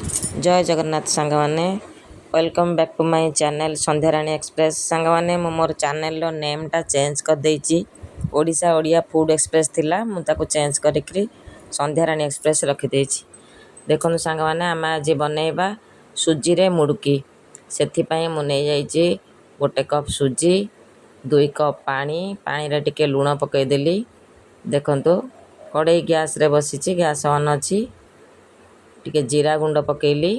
जय जगन्नाथ सांग माने welcome back to my channel Sandhyarani express सांग माने मोर चैनल रो नेम टा चेंज कर देइची ओडिशा ओडिया फूड एक्सप्रेस थिला मु ताको चेंज करिकरी संध्याराणी एक्सप्रेस रखी देइची। देखो सांग माने आम आज बनैबा सुजी रे मुड़की सेथि पई मु नै जाइची गोटे कप सुजी 2 कप पानी पानी रे टिके लूण पकै देली। देखंतु कड़ाई गैस रे बसीची गैस ऑन अछि टिके जीरा गुंड पकेली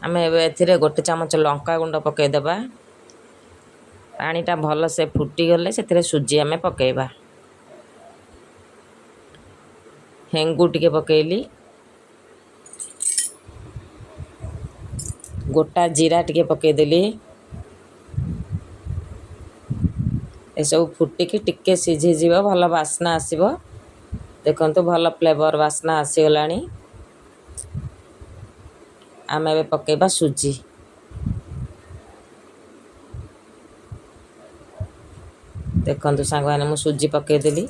आम ए गोटे चामच लंका गुंड पकईदेवा पानीटा भल से फुटी गले से सुजी आम पकेबा हेंगू टिके पकेली गोटा जीरा टिके पकईदेली ए सब फुटिकी टिके सिझी जीव भल बास्ना आसीबो। देखंतु भल फ्लेवर बास्ना आसीगलानी आम ए पकेबा सुजी देखंतु सांग माने मु सुजी पकईदेली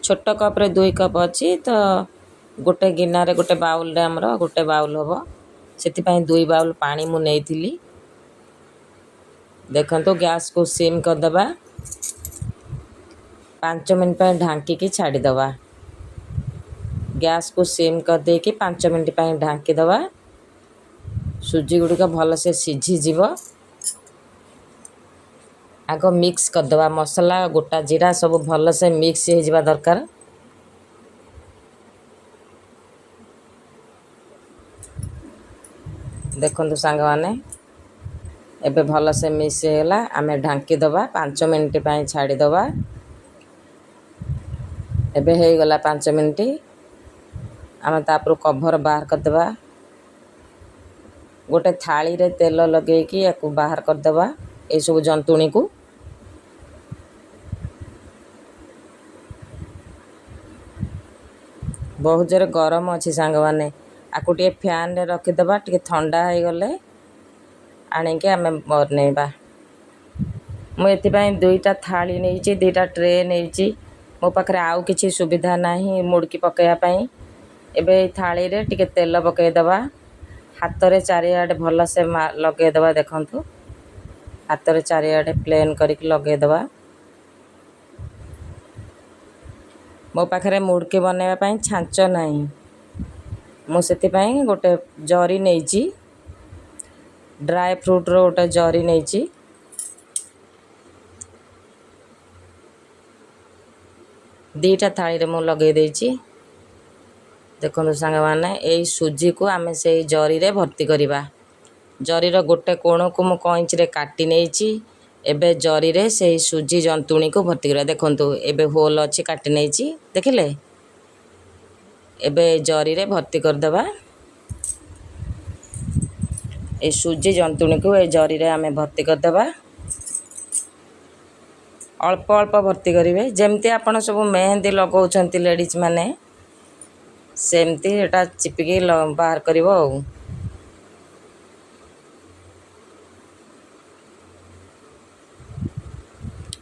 छोट कप रे 2 कप अच्छी तो गोटे गिनारे गोटे बाउल रे हमर गोटे बाउल होबो सेति पई 2 बाउल पानी मु नेइथिली। देखंतु गैस को सिम कर दबा 5 मिनट पे ढांकी की छाड़ी दबा गैस को सिम कर दे कि 5 मिनट पे ढांकी दबा सुजी गुडी का भल से सिझी जीव आगो मिक्स कर दबा मसला गोटा जीरा सब भल से मिक्स हो जिबा दरकार। देखंतु सांग माने एबे भल से मिक्स होला आमे ढांकी दबा 5 मिनट पे छाड़ी दबा एबे हे गला 5 मिनट आमे तापर कवर बाहर कर दबा गोटे थाली रे तेल लगे कि याकू बाहर कर दबा ए सब जंतुणी को बहुत जोर गरम अच्छी सांग माने आकु टे फैन रे रखी दबा टे ठंडा हो गले आने के आमे बनैबा मु एति पई 2टा थाली नेइची 2टा ट्रे नेइची मो पाखरे आउ किछि सुविधा नाही मुड़की पकैया पई एबे थाली रे टिके तेल पकै दबा हाथ रे चारियाडे भल से लगे दबा। देखंतु हाथ रे चारियाडे प्लेन करिक लगे दबा मो पाखरे मुड़की बनैबा पई छांच नाही मु सेति पई गोटे जरी नेइची ड्राई फ्रूट रो गोटे जरी नेइची 2टा थाली रे मु लगे देइची। देखंतु सांग माने एई सुजी को आमे से जरी रे भर्ती करिबा जरी रो गोटे कोण को मु कइंच रे काटी नेइची एबे जरी रे से सुजी जंतुणी को भर्ती करिबा। देखंतु एबे होल अछि काटी नेइची देखिले एबे जरी रे भर्ती कर दबा ए सुजी जंतुणी को ए जरी रे आमे भर्ती कर दबा अल्प अल्प भर्ती करिवे जेमती आपण सब मेहंदी लगाउछंती लेडीज माने सेमती एटा चिपिकी बाहर करिवो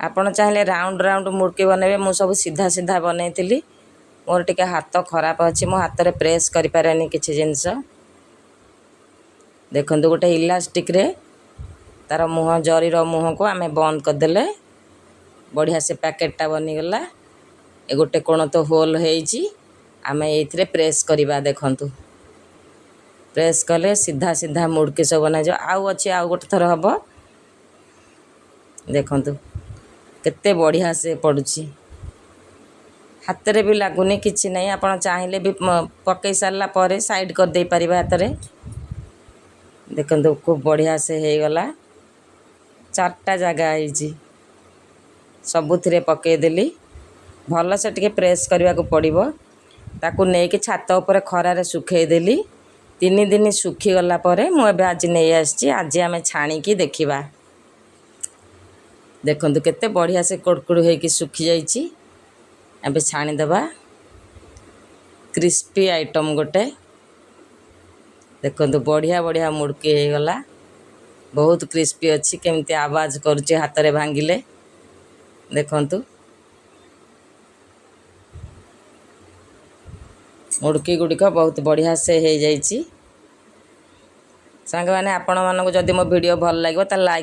आपण चाहिले राउंड राउंड मुड़की बनैबे मु सब सीधा सीधा बनैतिली मोर टिके हाथ खराब अछि मो हाथ रे प्रेस करि पारेनी किछि जिंस। देखंतु गोटे इलास्टिक रे तार मुह जरी रो मुह को आमे बंद कर देले बढ़िया से पैकेटटा बनी गला ए गोटे कोण तो होल हेइची आमे एथिरे प्रेस करिबा। देखंतु प्रेस कले सीधा सीधा मुड़की सब बना जो आउ अछि आउ गोटे थर हबो देखंतु केते बढ़िया से पडुची हाथ रे भी लागुनी किछि नै आपण चाहिले भी पकै सारला परे साइड कर दे परिबा हाथ रे। देखंतु खूब बढ़िया से हे गला 4टा जगह आइची सबुथिरे पकै देली भल से टिके प्रेस करबा को पड़िबो ताकू नै कि छात ऊपर खरा रे सुखै देली 3 दिन सुखी गला परे मु एबे आज नै आछि आज आमे छाणी की देखिबा। देखंतु केते बढ़िया से कोड़कुड़ हे कि सुखी जाईची एबे छाणी दबा क्रिस्पी आइटम गोटे देखंतु बढ़िया बढ़िया मुड़की हे गला बहुत क्रिस्पी अच्छी केमती आवाज करुचे हाथ रे भांगिले देखंतु ମୁଡ଼କି ଗୁଡ଼ିକ ବହୁତ ବଢ଼ିଆ ସେ ହେଇଯାଇଛି। ସାଙ୍ଗମାନେ ଆପଣମାନଙ୍କୁ ଯଦି ମୋ ଭିଡ଼ିଓ ଭଲ ଲାଗିବ ତାହେଲେ ଲାଇକ୍